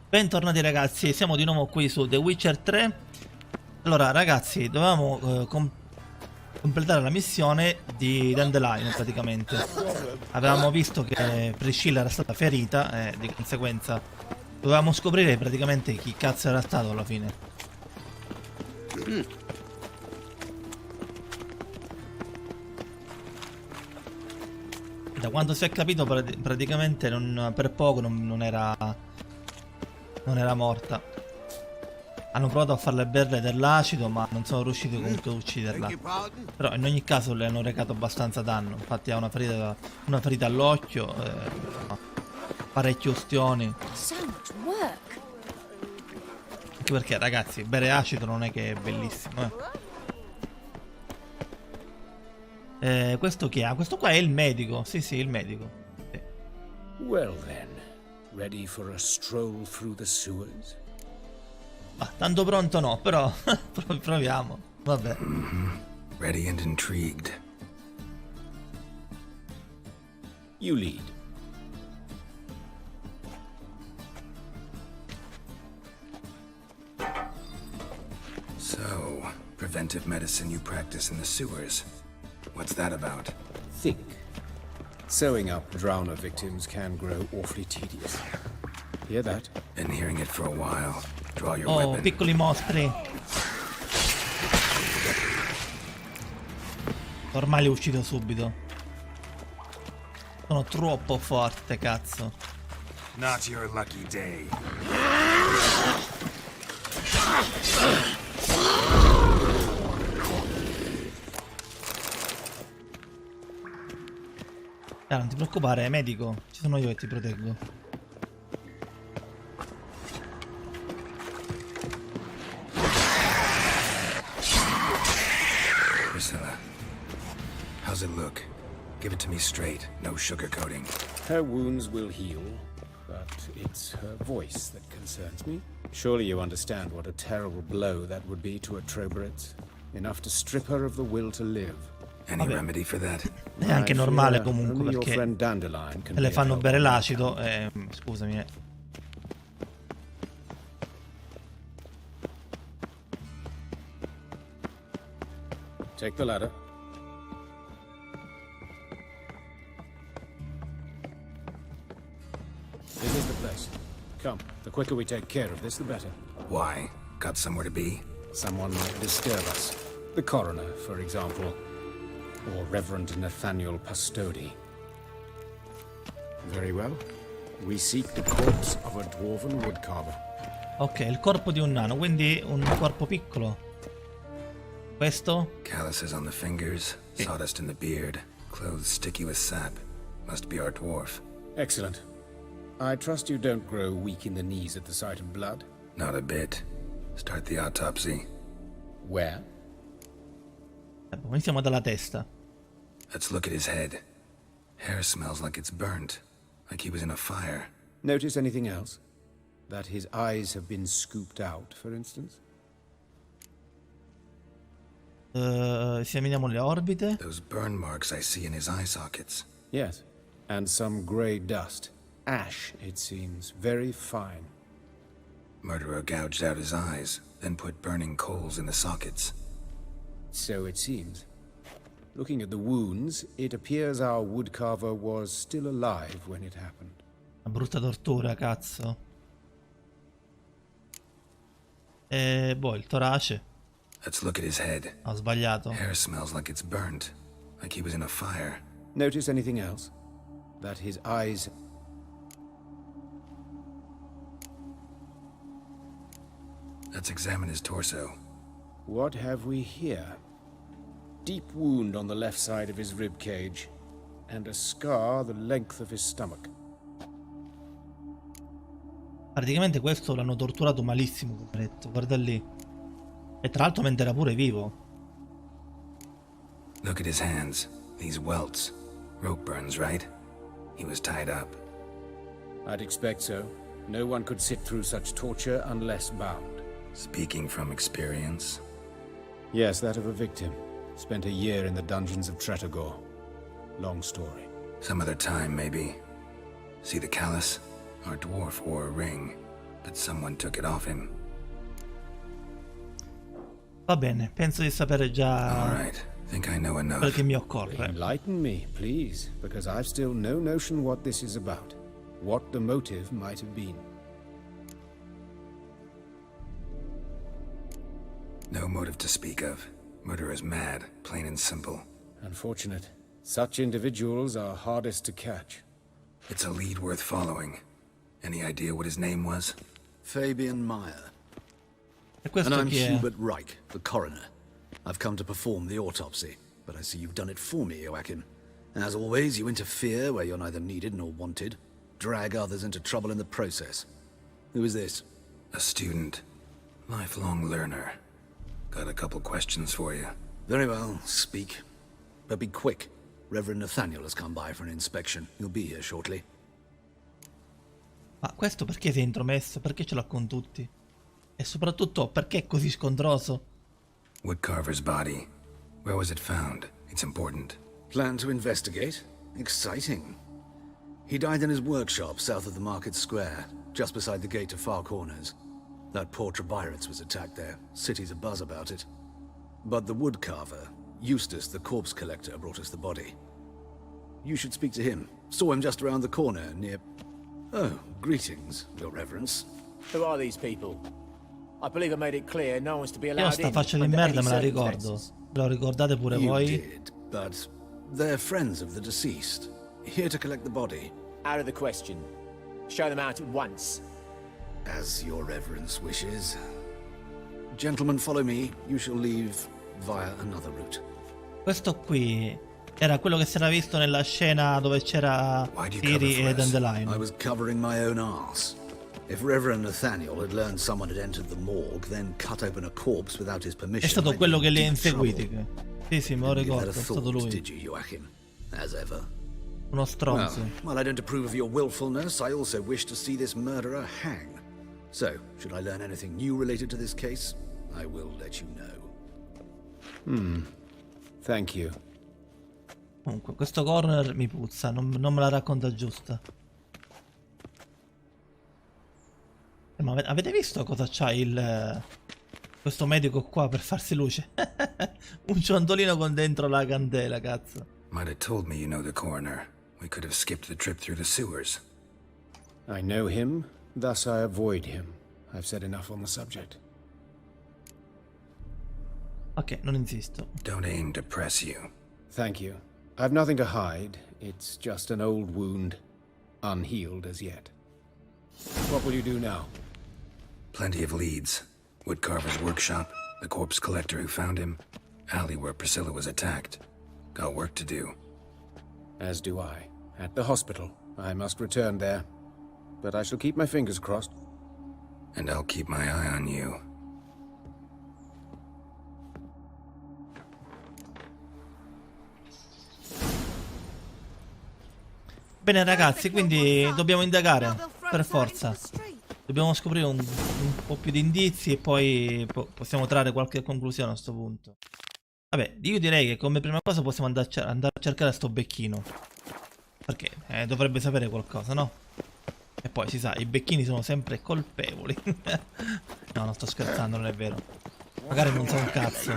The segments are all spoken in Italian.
Bentornati ragazzi, siamo di nuovo qui su The Witcher 3. Allora ragazzi, dovevamo completare la missione di Dandelion praticamente. Avevamo visto che Priscilla era stata ferita e di conseguenza dovevamo scoprire praticamente chi cazzo era stato alla fine. Da quanto si è capito praticamente per poco non era morta. Hanno provato a farle bere dell'acido ma non sono riusciti comunque a ucciderla. Però in ogni caso le hanno recato abbastanza danno. Infatti ha una ferita all'occhio, parecchi ustioni. Anche perché ragazzi, bere acido non è che è bellissimo, questo chi è? Questo qua è il medico. Sì, il medico. Sì. Well then, ready for a stroll through the sewers? Ma tanto pronto no, però proviamo. Vabbè. Ready and intrigued. You lead. So, preventive medicine you practice in the sewers. What's that about? Think. Sewing up drowner victims can grow awfully tedious. Hear that? Been hearing it for a while. Draw your Oh, weapon. piccoli mostri. Ormai li uccido subito. Sono troppo forte, cazzo. Not your lucky day. Non ti preoccupare, medico. Ci sono io che ti proteggo. Priscilla, how's it look? Give it to me straight, no sugarcoating. Her wounds will heal, but it's her voice that concerns me. Surely you understand what a terrible blow that would be to a Troberet. Enough to strip her of the will to live. Any remedy for that? È anche normale comunque perché Dandelion se le fanno bere l'acido, scusami. Take the ladder. This is the place. Come, the quicker we take care of this, the better. Why? Got somewhere to be? Someone might disturb us. The coroner, for example. Or Reverend Nathaniel Pastodi. Very well. We seek the corpse of a dwarven woodcarver. Ok, il corpo di un nano, quindi un corpo piccolo. Questo? Calluses on the fingers, sawdust in the beard, clothes sticky with sap. Must be our dwarf. Excellent. I trust you don't grow weak in the knees at the sight of blood. Not a bit. Start the autopsy. Where? Iniziamo dalla testa. Let's look at his head. Hair smells like it's burnt, like he was in a fire. Notice anything else? That his eyes have been scooped out, for instance? Esaminiamo le orbite. Those burn marks I see in his eye sockets. Yes. And some grey dust. Ash, it seems. Very fine. Murderer gouged out his eyes, then put burning coals in the sockets. So it seems. Looking at the wounds, it appears our woodcarver was still alive when it happened. Una brutta tortura, cazzo. Boh, il torace. Let's look at his head. Ho sbagliato. Hair smells like it's burnt, like he was in a fire. Notice anything else? That his eyes... Let's examine his torso. What have we here? Deep wound on the left side of his rib cage, and a scar the length of his stomach. Praticamente questo l'hanno torturato malissimo, poveretto. Guarda lì. E tra l'altro mentre era pure vivo. Look at his hands. These welts. Rope burns, right? He was tied up. I'd expect so. No one could sit through such torture unless bound. Speaking from experience. Yes, that of a victim. Spent a year in the dungeons of Tretogor. Long story. Some other time, maybe. See the callus? Our dwarf wore a ring. that someone took it off him. Va bene, penso di sapere già Alright, think I know quel enough. che mi occorre. Enlighten me, please, because I've still no notion what this is about. What the motive might have been. No motive to speak of. Murder is mad, plain and simple. Unfortunate. Such individuals are hardest to catch. It's a lead worth following. Any idea what his name was? Fabian Meyer. E questo And I'm chi è? Hubert Reich, the coroner. I've come to perform the autopsy, but I see you've done it for me, Joachim. As always, you interfere where you're neither needed nor wanted. Drag others into trouble in the process. Who is this? A student. Lifelong learner. Got a couple questions for you. Very well, speak. But be quick. Reverend Nathaniel has come by for an inspection. He'll be here shortly. Ma questo perché si è intromesso? Perché ce l'ha con tutti? E soprattutto perché è così scontroso? Woodcarver's body. Where was it found? It's important. Plan to investigate? Exciting. He died in his workshop south of the market square, just beside the gate to Far Corners. That poor Trebirates was attacked there. City's abuzz about it. But the woodcarver, Eustace the corpse collector, brought us the body. You should speak to him. Saw him just around the corner near... Oh, greetings, Your Reverence. Who are these people? I believe I made it clear no one's to be allowed Io sta in faccia di under merda any me la ricordo. circumstances. Ve lo ricordate pure You voi? did, but they're friends of the deceased. Here to collect the body. Out of the question. Show them out at once. As Your Reverence wishes. Gentlemen, follow me. You shall leave via another route. Questo qui era quello che si era visto nella scena dove c'era Why do you Siri cover e for us? I Dandelion. was covering my own arse. If Reverend Nathaniel had learned someone had entered the morgue, then cut open a corpse without his permission... È stato I'd quello be che li ha in deep inseguiti. trouble. Sì, sì, me lo Didn't give ricordo, that a è stato thought, lui. did you, Joachim? As ever. Uno stronzo. While I don't approve of your willfulness, I also wish to see this murderer hang. So, should I learn anything new related to this case, I will let you know. Thank you. Comunque, questo corner mi puzza, non me la racconta giusta. Ma avete visto cosa c'ha questo medico qua per farsi luce? Un ciondolino con dentro la candela, cazzo. Might have told me you know the coroner. We could have skipped the trip through the sewers. I know him, thus I avoid him. I've said enough on the subject. Ok, non insisto. Don't aim to press you. Thank you. I've nothing to hide. It's just an old wound, unhealed as yet. What will you do now? Plenty of leads. Woodcarver's workshop, the corpse collector who found him, alley where Priscilla was attacked. Got work to do. As do I. At the hospital. I must return there. But I shall keep my fingers crossed. And I'll keep my eye on you. Bene ragazzi, quindi dobbiamo indagare, per forza. Dobbiamo scoprire un po' più di indizi e poi possiamo trarre qualche conclusione a questo punto. Vabbè, io direi che come prima cosa possiamo andare a cercare sto becchino. Perché dovrebbe sapere qualcosa, no? E poi si sa, i becchini sono sempre colpevoli. No, non sto scherzando, non è vero. Magari non so un cazzo.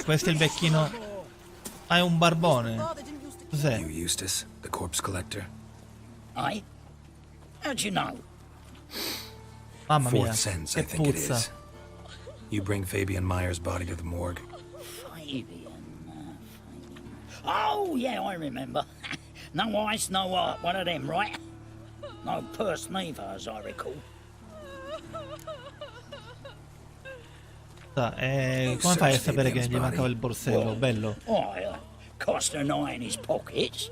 Questo è il becchino. Ah, è un barbone. Cos'è? You Eustace, the corpse collector? Aye? How'd you know? Mamma mia, Fourth sense, I che think it puzza. is. You bring Fabian Meyer's body to the morgue. Fabian. Oh, yeah, I remember. No ice, no art, one of them, right? No purse neither, as I recall. Come fai a sapere che gli mancava il borsello? Bello. Cost an eye in his pockets.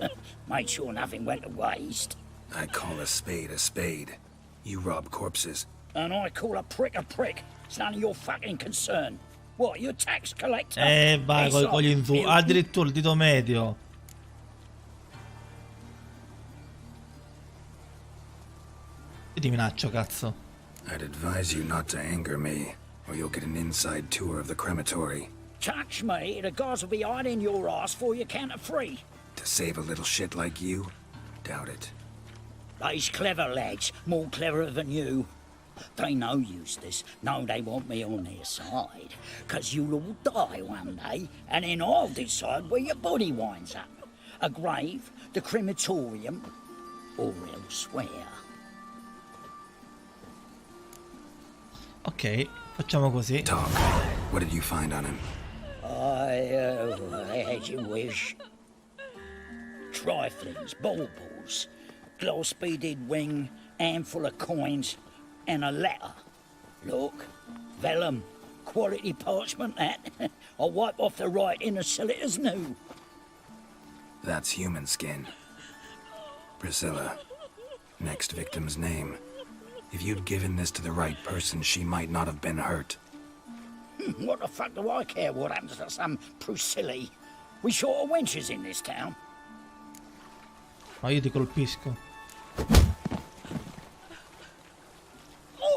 Made sure nothing went to waste. I call a spade. You rob corpses. And I call a prick a prick. It's none of your fucking concern. What, you a tax collector? Vai con gli insulti. Addirittura il dito medio. Io ti minaccio, cazzo. I'd advise you not to anger me, or you'll get an inside tour of the crematory. Touch me, the guys will be hiding your ass for you count of free. To save a little shit like you? Doubt it. They's clever lads, more cleverer than you. They know Eustace, know they want me on their side, 'cause you'll all die one day, and then I'll decide where your body winds up. A grave, the crematorium, or elsewhere. Ok, facciamo così. Talk. What did you find on him? As you wish. Triflings, baubles, glass-beaded ring, handful of coins, and a letter. Look, vellum, quality parchment that. I'll wipe off the writing and sell it as new. That's human skin. Priscilla. Next victim's name. If you'd given this to the right person, she might not have been hurt. What the fuck do I care what happens to some Priscilla? We short of wenches in this town. Ma io ti colpisco.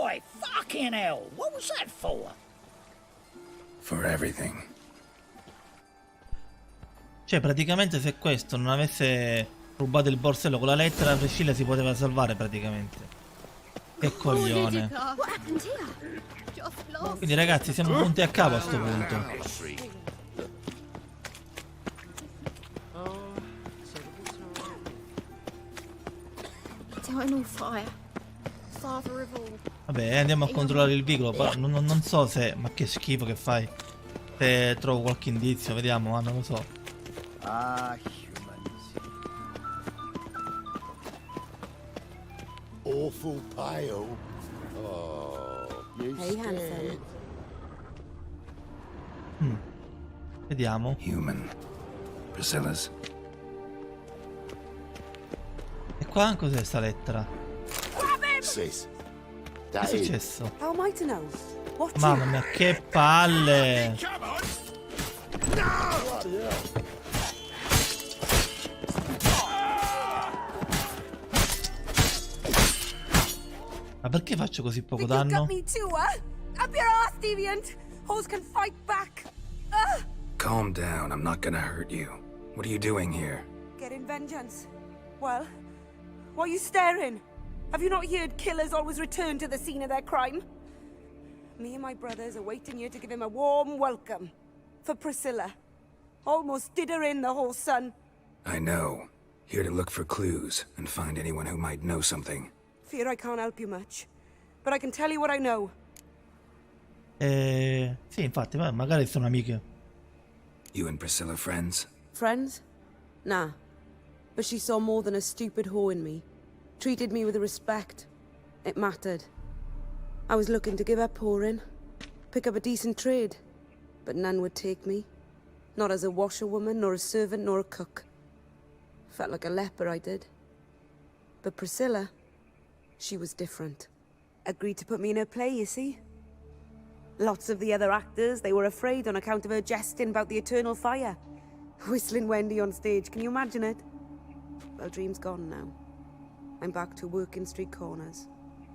Oi, fucking hell! What was that for? For everything. Cioè, praticamente se questo non avesse rubato il borsello con la lettera, Priscilla si poteva salvare praticamente. Che coglione. Quindi ragazzi, siamo punti a capo a sto punto. Vabbè, andiamo a controllare il vicolo. Però non so se... Ma che schifo che fai. Se trovo qualche indizio, vediamo, ma non lo so. Ah, humans. Awful pale. Oh, you scared? Vediamo. Human. Priscilla's. E qua cos'è sta lettera? Sis. Che è successo? How am I to know? What? Mamma mia, che palle! Ma perché faccio così poco danno? Me too, Up your ass, deviant. Hoes can fight back. Calm down, I'm not gonna hurt you. What are you doing here? Getting vengeance. Well, why are you staring? Have you not heard killers always return to the scene of their crime? Me and my brothers are waiting here to give him a warm welcome. For Priscilla. Almost did her in, the whole son. I know. Here to look for clues and find anyone who might know something. Fear I can't help you much. But I can tell you what I know. Sì, infatti, magari sono amiche. You and Priscilla friends? Friends? Nah. But she saw more than a stupid whore in me. Treated me with respect. It mattered. I was looking to give up whoring. Pick up a decent trade. But none would take me. Not as a washerwoman, nor a servant, nor a cook. Felt like a leper, I did. But Priscilla, she was different. Agreed to put me in her play, you see? Lots of the other actors, they were afraid on account of her jesting about the eternal fire. Whistling Wendy on stage, can you imagine it? Well, dream's gone now. I'm back to working street corners.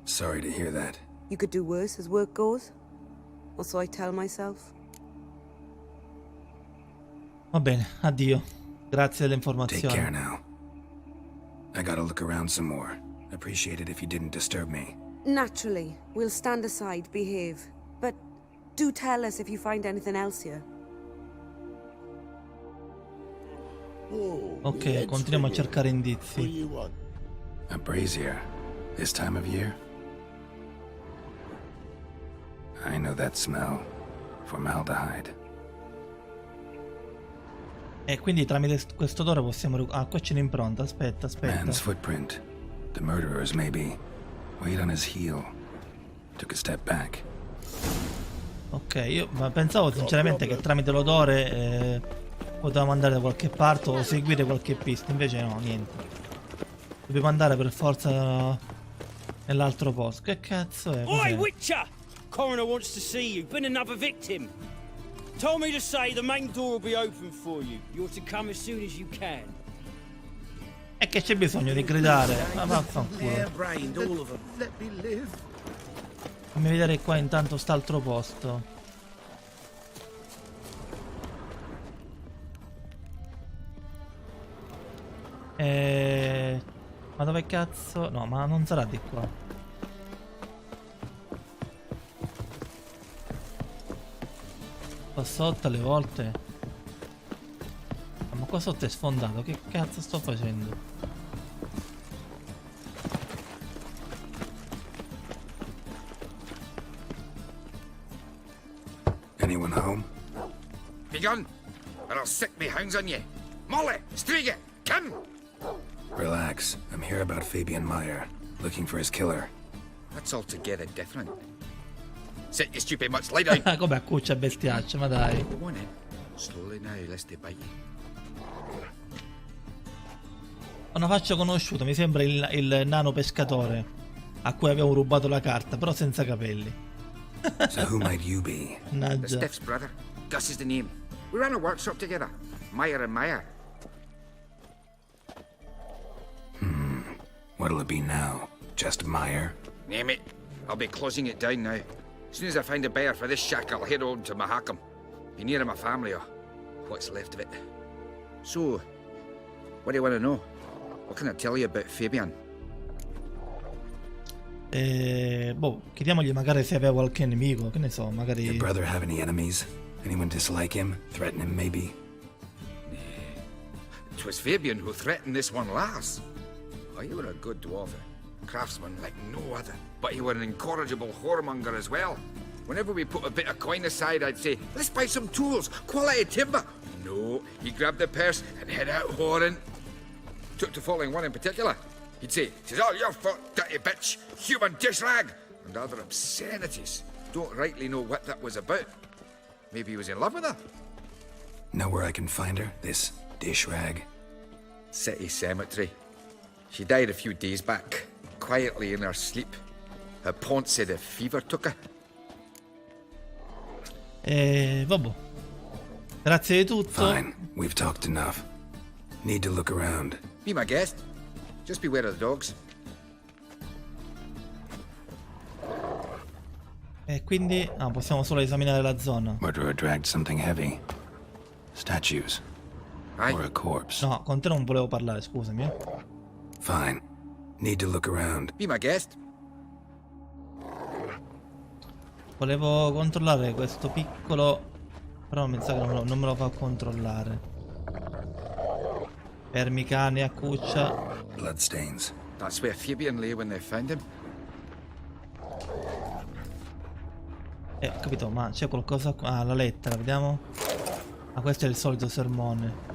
Sorry to hear that. You could do worse as work goes. Or so I tell myself. Va bene, addio. Grazie delle Take care informazioni. now. I gotta look around some more. Appreciate it if you didn't disturb me. Naturally, we'll stand aside, behave. But do tell us if you find anything else here. Ok, continuiamo a cercare indizi. A brazier. This time of year? I know that smell. Formaldehyde. E quindi tramite questo odore possiamo... Ah, qua c'è un'impronta, aspetta. Man's footprint. The murderer's maybe. Weight on his heel. Took a step back. Ok, io pensavo sinceramente che tramite l'odore potevamo andare da qualche parte o seguire qualche pista, invece no, niente. Dobbiamo andare per forza nell'altro posto. Che cazzo è? Oi, Cos'è? Witcher! Coroner wants to see you. Been another victim. Told me to say the main door will be open for you. You're to come as soon as you can. E che c'è bisogno di gridare? Ma vaffanculo. Fammi vedere qua intanto st'altro posto. Ma dove cazzo? No, ma non sarà di qua. Qua sotto alle volte. Ma qua sotto è sfondato. Che cazzo sto facendo? Anyone home? Begun, or I'll sick me hounds on ye. Molly, Striga, come! Relax. I'm here about Fabian Meyer, looking for his killer. That's altogether different. Sit, you stupid much, lie down. Come a cuccia bestiaccia, ma dai. Go on in. Slowly now, lest they bite you. Ho una faccia conosciuta, mi sembra il nano pescatore a cui avevo rubato la carta, però senza capelli. So who might you be? The Mannaggia. Stiff's brother. Gus is the name. We ran a workshop together. Meyer and Meyer. What'll it be now? Just Meyer? Name it. I'll be closing it down now. As soon as I find a buyer for this shack, I'll head on to Mahakam. Be near my family, or what's left of it. So, what do you want to know? What can I tell you about Fabian? Boh, chiediamogli magari se aveva qualche nemico, che ne so, Your magari... brother have any enemies? Anyone dislike him? Threaten him, maybe? 'Twas Fabian who threatened this one last. Oh, you were a good dwarf, a craftsman like no other. But you were an incorrigible whoremonger as well. Whenever we put a bit of coin aside, I'd say, let's buy some tools, quality timber. No, he grabbed the purse and head out whoring. Took to following one in particular. He'd say, "'Tis all your fault, dirty bitch, human dish rag," and other obscenities. Don't rightly know what that was about. Maybe he was in love with her. Know where I can find her? This dish rag? City cemetery. She died a few days back, quietly in her sleep. Her pont said a fever took her. Vabbè. Grazie di tutto. Fine, we've talked enough. Need to look around. Be my guest. Just beware of the dogs. E quindi... Ah, possiamo solo esaminare la zona. Murderer dragged something heavy. Statues. Aye. Or a corpse. No, con te non volevo parlare, scusami. Fine. Need to look around. Be my guest. Volevo controllare questo piccolo... Però mi sa che non me lo fa controllare. Fermi cani a cuccia. Bloodstains. That's where Fabian lay when they found him. Ho capito, ma c'è qualcosa qua? Ah, la lettera, vediamo. Ah, questo è il solito sermone.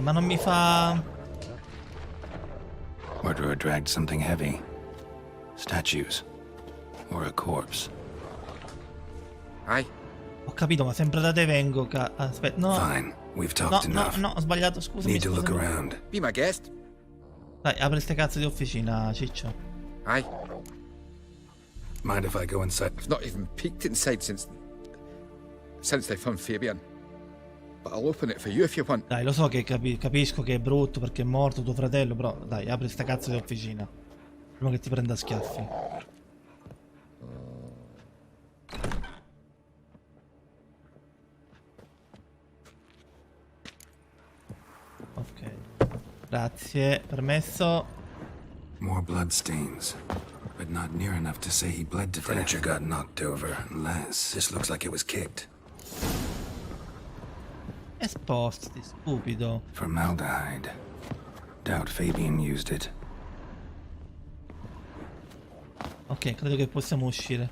Ma non mi fa... Murderer dragged something heavy. Statues. Or a corpse. Aye. Ho capito, ma sempre da te vengo, aspetta, no. Fine. We've No, talked no, enough. no, ho sbagliato, scusami, Need to look scusami. around. Be my guest. Dai, apri ste cazzo di officina, ciccio. Aye. Mind if I go inside? I've not even peeked inside since they found Fabian. But I'll open it for you if you want. Dai, lo so che capisco che è brutto perché è morto tuo fratello, però dai, apri sta cazzo di officina. Prima che ti prenda a schiaffi. Ok. Grazie, permesso. More bloodstains. But not near enough to say he bled to death. Furniture got knocked over, unless... This looks like it was kicked. Esposti, stupido. Formaldehyde. Doubt Fabian used it. Ok, credo che possiamo uscire.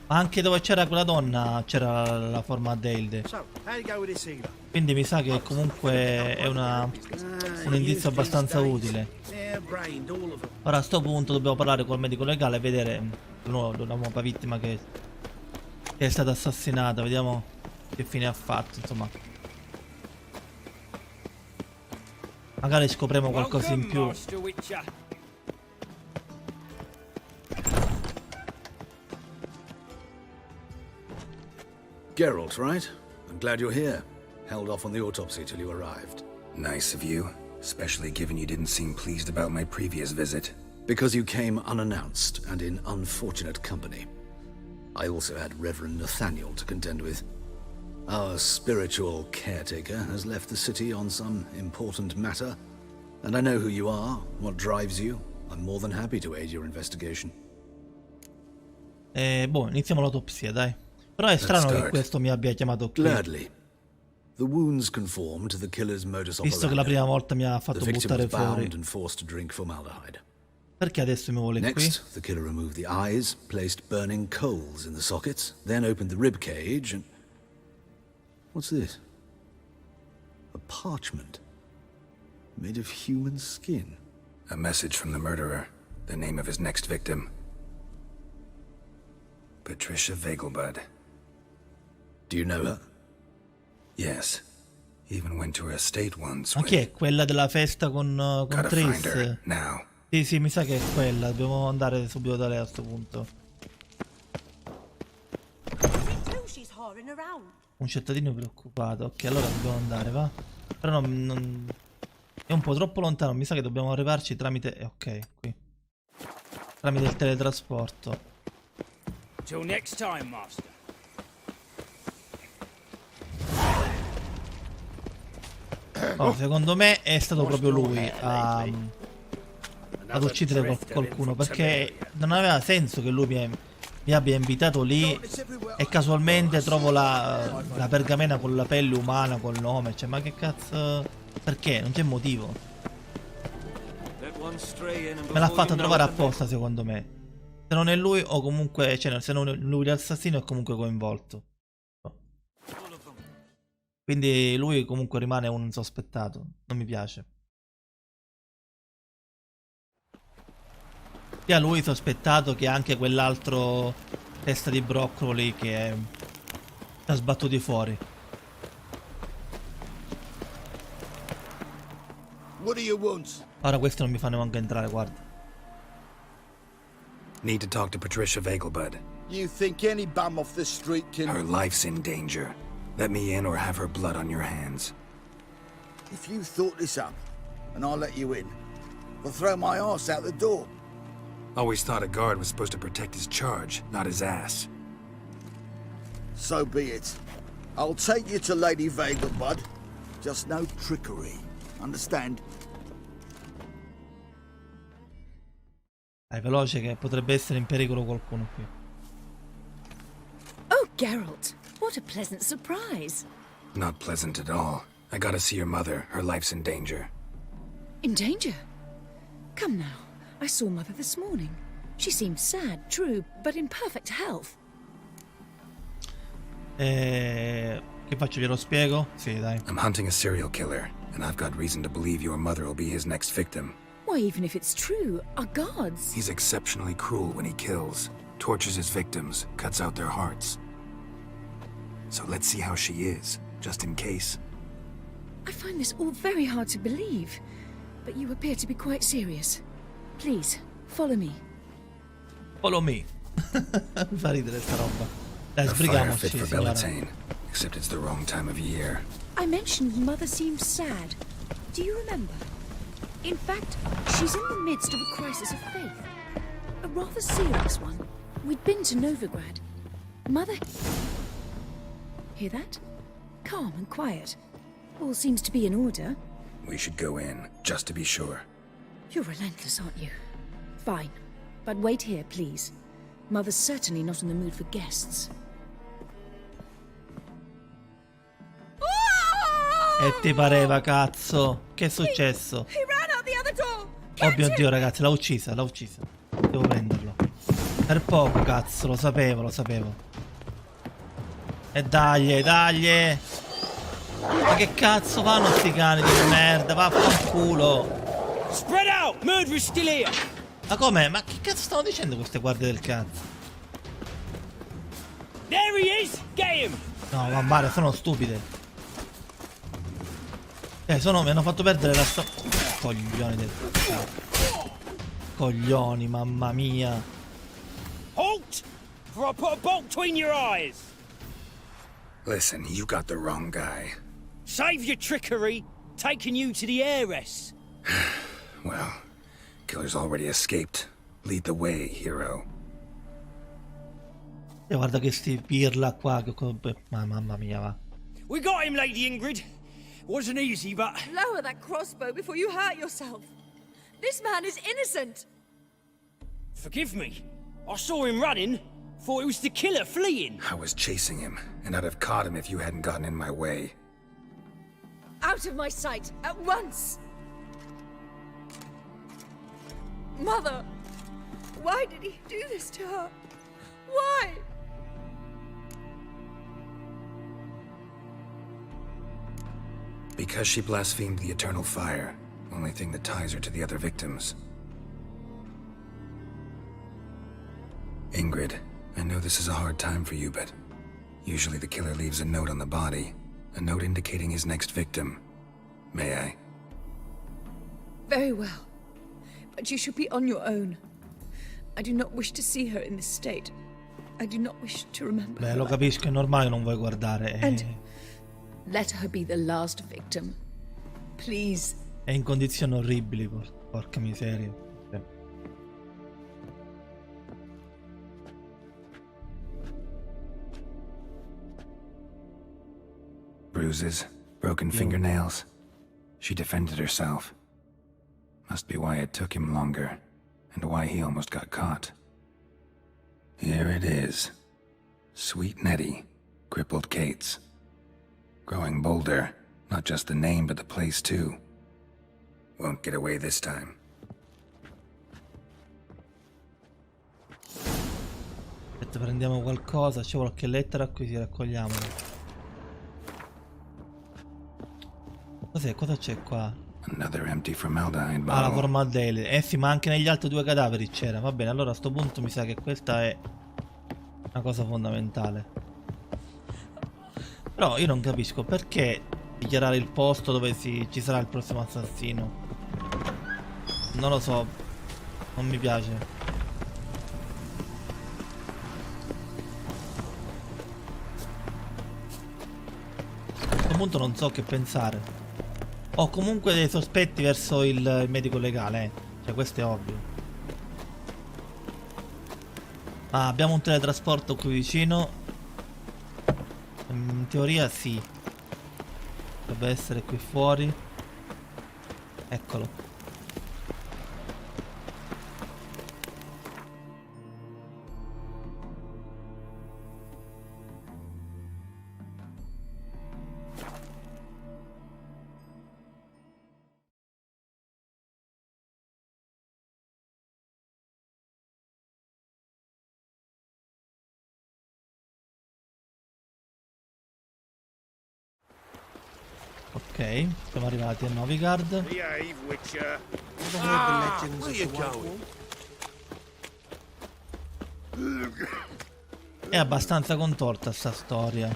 Ma anche dove c'era quella donna c'era la formaldehide. Quindi mi sa che comunque è un indizio abbastanza utile. Ora a sto punto dobbiamo parlare col medico legale e vedere la nuova vittima che è stata assassinata. Vediamo che fine ha fatto, insomma. Magari scopriamo qualcosa in più. Master Witcher. Geralt, right? I'm glad you're here. Held off on the autopsy till you arrived. Nice of you, especially given you didn't seem pleased about my previous visit. Because you came unannounced and in unfortunate company. I also had Reverend Nathaniel to contend with. Our spiritual caretaker has left the city on some important matter, and I know who you are, what drives you. I'm more than happy to aid your investigation. Boh, iniziamo l'autopsia, dai. Però è strano che questo mi abbia chiamato qui. Gladly. The wounds conform to the killer's modus operandi. Visto che la prima volta mi ha fatto buttare fuori. And forced to drink formaldehyde. Perché adesso mi vuole qui? Next, the killer removed the eyes, placed burning coals in the sockets, then opened the rib cage and... What's this? A parchment. Made of human skin. A message from the murderer. The name of his next victim. Patricia Vegelbud. Do you know her? Yes. Even went to her estate once. Ma chi è? Quella della festa con Tris? Now. Sì, mi sa che è quella. Dobbiamo andare subito da lei a questo punto. Un cittadino preoccupato. Ok, allora dobbiamo andare, va? Però non... È un po' troppo lontano. Mi sa che dobbiamo arrivarci tramite... ok, qui. Tramite il teletrasporto. Till next time, master. Oh, secondo me è stato proprio lui ad uccidere qualcuno, perché non aveva senso che lui mi abbia invitato lì e casualmente trovo la pergamena con la pelle umana, col nome. Cioè, ma che cazzo... Perché? Non c'è motivo. Me l'ha fatta trovare apposta, secondo me. Se non è lui, o comunque... Cioè, se non è lui l'assassino, è comunque coinvolto. Quindi lui comunque rimane un sospettato. Non mi piace. Sia lui sospettato che anche quell'altro testa di broccoli che ha sbattuti fuori. Ora questo non mi fa neanche entrare, guarda. Need to talk to Patricia Vegelbud. You think any bum off the street can... Her life's in danger. Let me in or have her blood on your hands. If you thought this up, and I'll let you in, I'll throw my ass out the door. Always thought a guard was supposed to protect his charge, not his ass. So be it. I'll take you to Lady Vegelbud. Just no trickery. Understand? Dai, veloce che potrebbe essere in pericolo qualcuno qui. Oh, Geralt. What a pleasant surprise. Not pleasant at all. I gotta see your mother. Her life's in danger. In danger? Come now. I saw Mother this morning. She seemed sad, true, but in perfect health. Che faccio, glielo spiego? Sì, dai. I'm hunting a serial killer, and I've got reason to believe your mother will be his next victim. Why, even if it's true, our gods... He's exceptionally cruel when he kills, tortures his victims, cuts out their hearts. So let's see how she is, just in case. I find this all very hard to believe, but you appear to be quite serious. Please, follow me. Follow me. Mi fa ridere sta roba. Dai, A fire fit sbrighiamoci, for signora. Bellatane, except it's the wrong time of year. I mentioned Mother seemed sad. Do you remember? In fact, she's in the midst of a crisis of faith. A rather serious one. We'd been to Novigrad. Mother... Hear that? Calm and quiet. All seems to be in order. We should go in, just to be sure. You're relentless, aren't you? Fine. But wait here, please. Mother's certainly not in the mood for guests. E ti pareva, cazzo? Che è successo? He ran out the other door. Oh mio Dio, ragazzi, l'ha uccisa, l'ha uccisa. Devo prenderlo. Per poco, cazzo, lo sapevo. E dagli. Ma che cazzo fanno sti cani di merda? Vaffanculo. Spread out! Murderer's still here! Ma com'è? Ma che cazzo stanno dicendo queste guardie del cazzo? There he is! Get him! No, mamma, sono stupide. Mi hanno fatto perdere la coglioni del cazzo. Coglioni, mamma mia. Halt! Or I'll put a bolt between your eyes! Listen, you got the wrong guy. Save your trickery! Taking you to the heiress! Well, killer's already escaped. Lead the way, hero. E guarda che sti pirla qua, ma mamma mia, va. We got him, Lady Ingrid. Wasn't easy, but... Lower that crossbow before you hurt yourself. This man is innocent. Forgive me. I saw him running. Thought it was the killer fleeing. I was chasing him, and I'd have caught him if you hadn't gotten in my way. Out of my sight, at once! Mother! Why did he do this to her? Why? Because she blasphemed the eternal fire, only thing that ties her to the other victims. Ingrid, I know this is a hard time for you, but usually the killer leaves a note on the body, a note indicating his next victim. May I? Very well. But you should be on your own. I do not wish to see her in this state. I do not wish to remember Beh, her lo life. capisco, è normale che non vuoi guardare. And let her be the last victim. Please. È in condizioni orribili, porca miseria. Bruises, broken fingernails. She defended herself. Must be why it took him longer, and why he almost got caught. Here it is. Sweet Nettie, crippled Kate's. Growing bolder, not just the name but the place too. Won't get away this time. Aspetta, prendiamo qualcosa, c'è qualche lettera qui, raccogliamola. Cos'è? Cosa c'è qua? Another empty formaldehyde Ah, la bottle. formaldale. Eh sì, ma anche negli altri due cadaveri c'era. Va bene, allora a sto punto mi sa che questa è una cosa fondamentale. Però io non capisco perché dichiarare il posto dove ci sarà il prossimo assassino. Non lo so. Non mi piace. A questo punto non so che pensare. Ho comunque dei sospetti verso il medico legale, cioè questo è ovvio. Ah, abbiamo un teletrasporto qui vicino. In teoria sì. Dovrebbe essere qui fuori. Eccolo. Ok, siamo arrivati a Novigard. Behave, Witcher. È abbastanza contorta sta storia.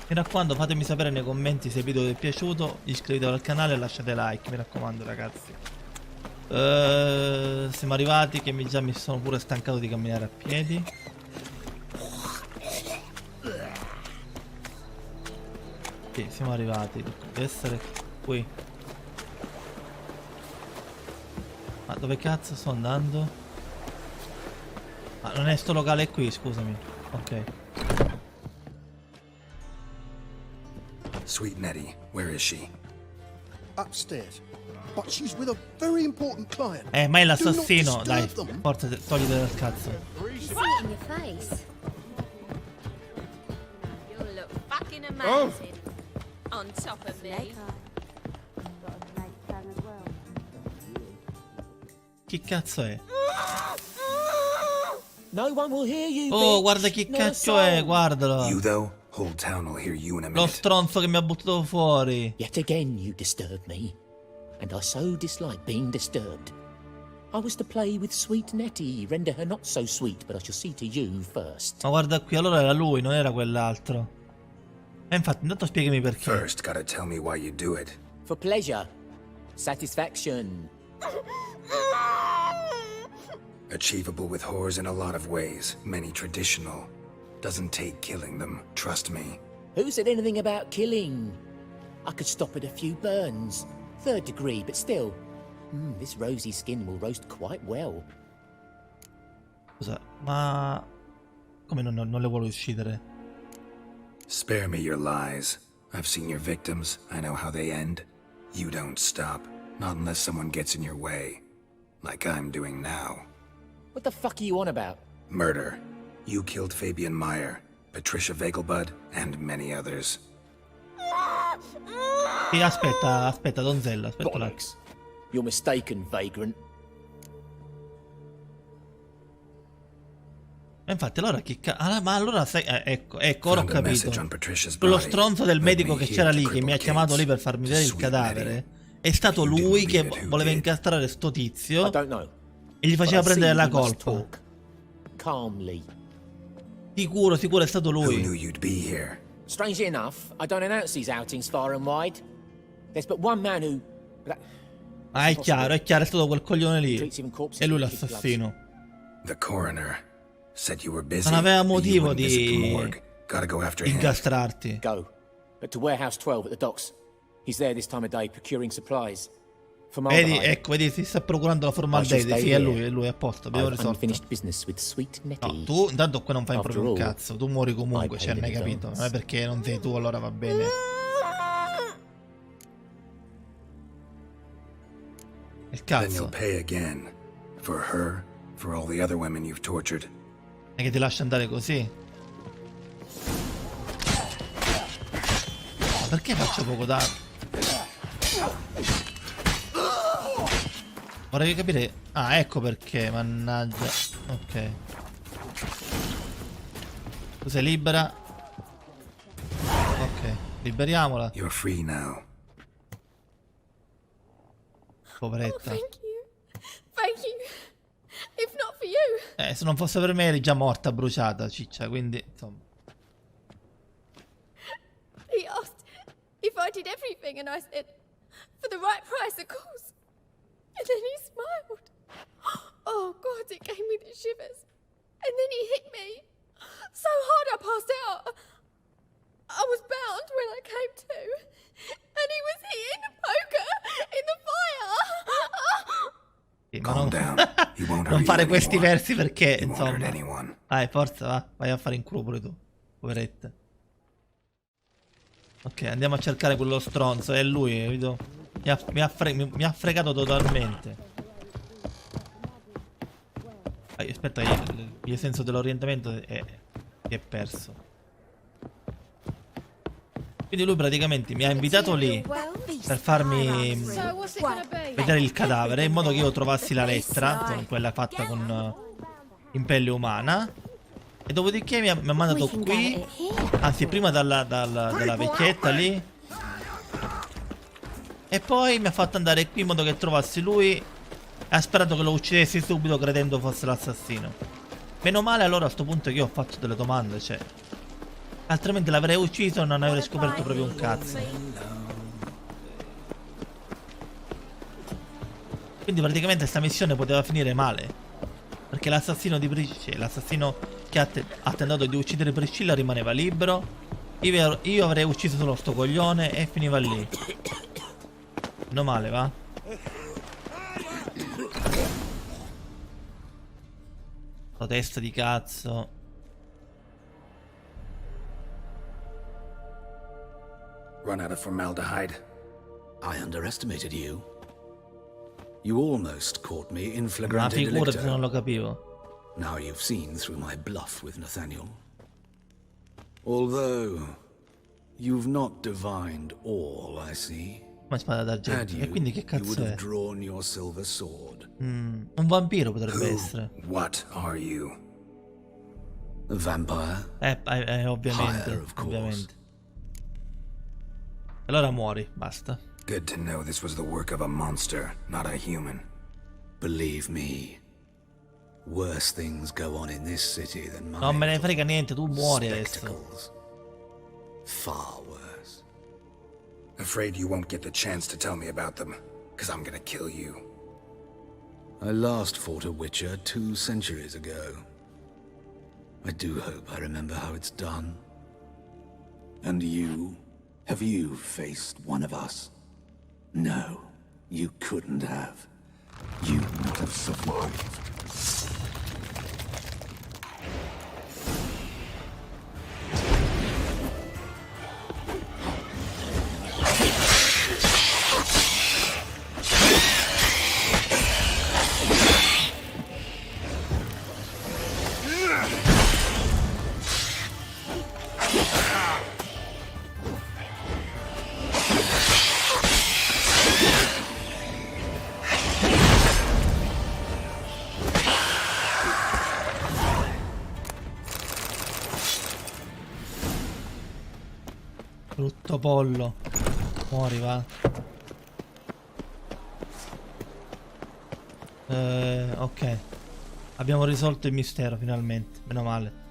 Mi raccomando, fatemi sapere nei commenti se il video vi è piaciuto, iscrivetevi al canale e lasciate like, mi raccomando ragazzi. Siamo arrivati che già mi sono pure stancato di camminare a piedi. Sì, siamo arrivati, deve essere qui. Ma dove cazzo sto andando? Ma non è sto locale qui, scusami. Ok. Sweet Nettie, where is she? Upstairs. But she's with a very important client. Ma è Do not l'assassino, disturb dai. them. Forza, togliti dal cazzo. See it in your face. You'll look fucking amazing. On top of me. Chi cazzo è? No one will hear you. Oh, bitch. guarda chi Not a cazzo è, soul. guardalo. You though? Whole town will hear you in a Lo minute. stronzo che mi ha buttato fuori. Yet again you disturb me, and I so dislike being disturbed. I was to play with sweet Nettie, render her not so sweet, but I shall see to you first. Ma guarda qui, allora era lui, non era quell'altro. E infatti, intanto spiegami perché. First, gotta tell me why you do it. For pleasure, satisfaction. Achievable with whores in a lot of ways, many traditional. Doesn't take killing them, trust me. Who said anything about killing? I could stop at a few burns. 3rd degree, but still. This rosy skin will roast quite well. Scusa, ma... come non le vuole uccidere? Spare me your lies. I've seen your victims. I know how they end. You don't stop. Not unless someone gets in your way. Like I'm doing now. What the fuck are you on about? Murder. You killed Fabian Meyer, Patricia Vegelbud, and many others. Sì, aspetta, donzella, aspetta un attimo. Bollocks. You're mistaken, vagrant. Ma infatti allora ma allora sai, ecco, ora ho Found a message capito. on Patricia's Quello body. stronzo del Led medico me che here c'era to lì, che mi ha cripple chiamato lì Gates, per farmi to vedere il sweet cadavere, Nettie. è stato You didn't lui che leave it, who voleva did? incastrare sto tizio I don't know. e gli faceva But I see prendere la we must colpa. talk. Calmly. Sicuro, è stato Who knew lui. you'd be here? Strangely enough, I don't announce these outings far and wide. There's but one man who... Ah, è chiaro, è stato quel coglione lì. treats even corpses È lui with kid gloves. l'assassino. The coroner said you were busy. Non aveva that you motivo wouldn't visit the di morgue. Gotta go after him. incastrarti. Go. But to Warehouse 12 at the docks. He's there this time of day procuring supplies. Vedi, ecco, vedi, si sta procurando la formaldeide. Sì, è lui, è a posto, abbiamo risolto. Unfinished business with sweet Nettie. No, tu intanto qua non fai After proprio un all, cazzo. Tu muori comunque, I cioè, paid non hai in capito. advance. Non è perché non sei tu, allora va bene. Il Then you'll cazzo. pay again. For her, for all the other women you've tortured. È che ti lascia andare così. Ma perché faccio poco danno? Vorrei capire. Ah, ecco perché, mannaggia. Ok. Tu sei libera. Ok, liberiamola. You're free now. Poveretta. Thank you. Thank you. If not for you. Se non fosse per me eri già morta, bruciata, ciccia, quindi, insomma. He asked if I did everything, and I said, for the right price, of course. And then he smiled. Oh, God, it gave me the shivers. And then he hit me so hard I passed out. I was bound when I came to. And he was hitting the poker in the fire. Sì, ma Calm down. He won't hurt non you fare questi anymore. versi perché, He won't hurt insomma. anyone. Dai, forza, va. Vai a fare in culo pure tu. Poveretta. Ok, andiamo a cercare quello stronzo. È lui, capito? Mi ha fregato totalmente. Aspetta, il mio senso dell'orientamento è perso. Quindi lui praticamente mi ha invitato lì per farmi vedere il cadavere, in modo che io trovassi la lettera, quella fatta con in pelle umana. E dopodiché mi ha mandato qui, anzi prima dalla vecchietta lì. E poi mi ha fatto andare qui in modo che trovassi lui. E ha sperato che lo uccidessi subito credendo fosse l'assassino. Meno male allora a sto punto che io ho fatto delle domande, cioè. Altrimenti l'avrei ucciso e non avrei scoperto proprio un cazzo. Quindi praticamente sta missione poteva finire male. Perché l'assassino di Priscilla, l'assassino che ha tentato di uccidere Priscilla rimaneva libero. Io avrei ucciso solo sto coglione e finiva lì. Meno male, va? Sto testa di cazzo. Run out of formaldehyde. I underestimated you. You almost caught me in Ma flagrante figurati se non delicto. lo capivo. Now you've seen through my bluff with Nathaniel. Although you've not divined all, I see. Come spada Had d'argento. E you, quindi che you cazzo would è? have drawn your silver sword. Un vampiro potrebbe essere. What are you? A vampire? Ovviamente. Higher, of course. Ovviamente. Allora muori, basta. Good to know this was the work of a monster, not a human. Believe me, worse things go on in this city than my Non me ne frega niente, tu muori adesso. spectacles. Far worse. Afraid you won't get the chance to tell me about them, because I'm gonna kill you. I last fought a witcher 2 centuries ago. I do hope I remember how it's done. And you? Have you faced one of us? No, you couldn't have. You would have survived. Brutto pollo. Muori, va. Ok. Abbiamo risolto il mistero finalmente. Meno male.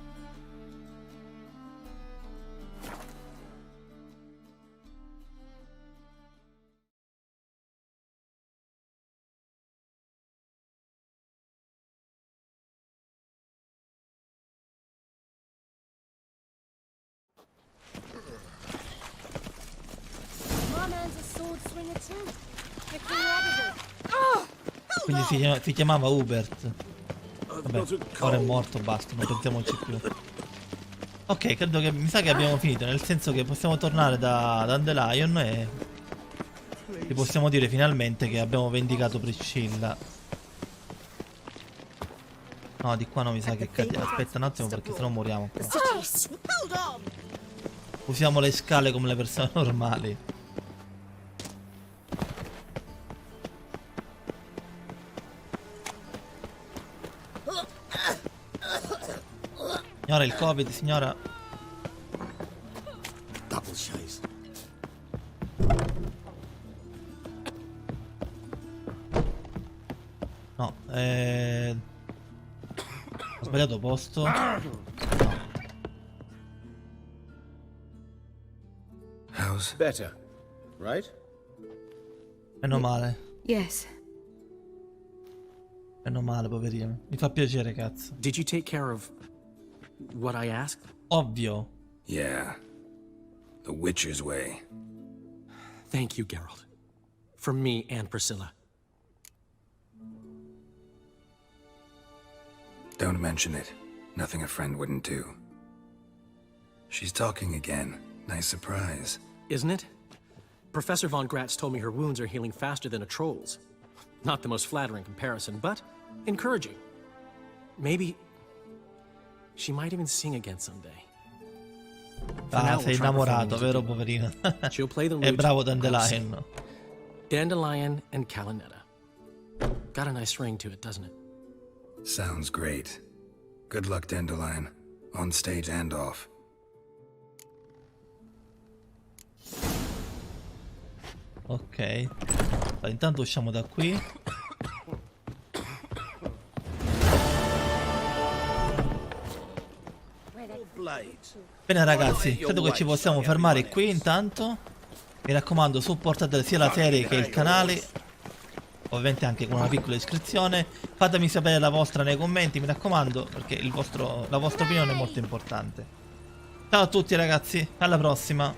Quindi si chiamava Hubert. Vabbè, ora è morto, basta, non pensiamoci più. Ok, credo che mi sa che abbiamo finito, nel senso che possiamo tornare da Dandelion e vi possiamo dire finalmente che abbiamo vendicato Priscilla. No, di qua no, mi sa che aspetta un attimo perché sennò moriamo qua. Usiamo le scale come le persone normali. Signora, il Covid, signora. Double chase. No, ho sbagliato posto. No. How's... Better, right? Meno male. Yes. Meno male, poverino. Mi fa piacere, cazzo. Did you take care of what I asked? Ovvio. Yeah. The Witcher's way. Thank you, Geralt. For me and Priscilla. Don't mention it. Nothing a friend wouldn't do. She's talking again. Nice surprise. Isn't it? Professor von Gratz told me her wounds are healing faster than a troll's. Not the most flattering comparison, but encouraging. Maybe she might even sing again someday. Ah, sei innamorato, vero poverino? She'll play the È lute. bravo Dandelion. Dandelion and Callonetta. Got a nice ring to it, doesn't it? Sounds great. Good luck, Dandelion. On stage and off. Ok. Allora, intanto usciamo da qui. Bene ragazzi, credo che ci possiamo fermare qui intanto. Mi raccomando, supportate sia la serie che il canale, ovviamente anche con una piccola iscrizione. Fatemi sapere la vostra nei commenti, mi raccomando, perché la vostra opinione è molto importante. Ciao a tutti ragazzi, alla prossima.